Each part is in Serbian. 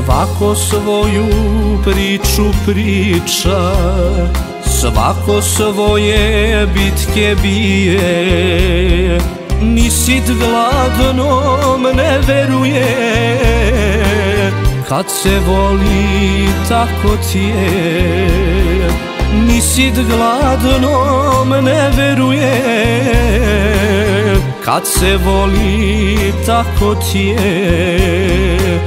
Svako svoju priču priča, svako svoje bitke bije. Ni sit gladnom ne veruje, kad se voli tako ti je. Ni sit gladnom ne veruje, kad se voli tako ti je.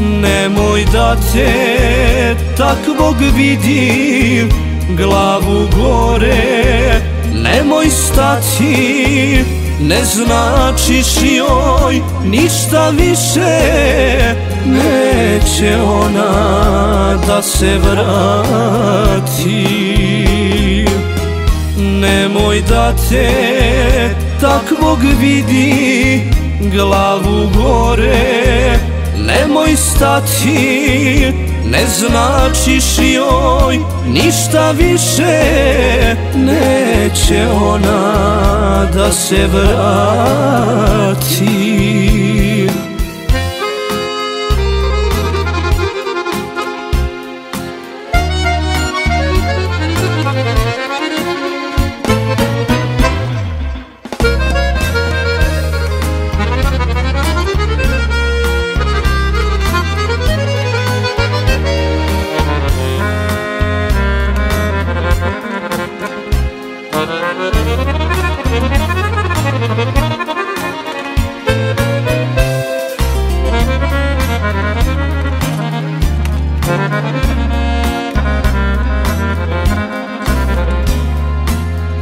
Nemoj da te takvog vidim, glavu gore nemoj stati. Ne značiš joj ništa više, neće ona da se vrati. Nemoj da te takvog vidi, glavu gore nemoj stati. Ne značiš joj ništa više, neće ona da se vrati.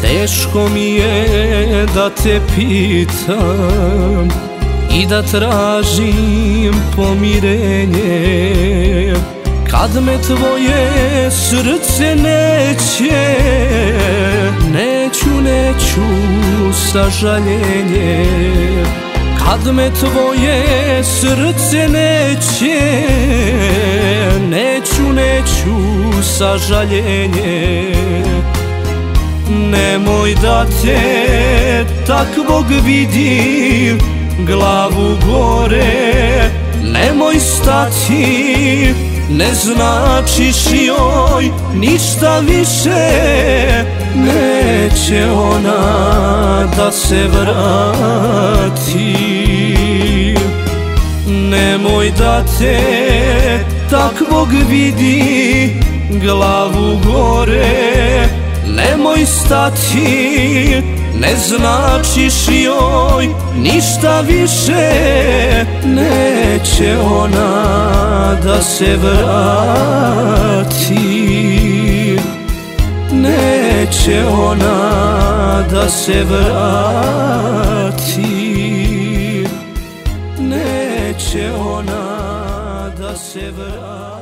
Teško mi je da te pitam i da tražim pomirenje, kad me tvoje srce neće. Neću sažaljenje, kad me tvoje srce neće. Neću sažaljenje. Nemoj da te takvog vidim, glavu gore nemoj stati. Ne značiš joj ništa više, neće ona da se vrati. Nemoj da te takvog vidi, glavu gore nemoj stati. Ne značiš joj ništa više, neće ona da se vrati. Neće ona da se vrati. Neće ona da se vrati.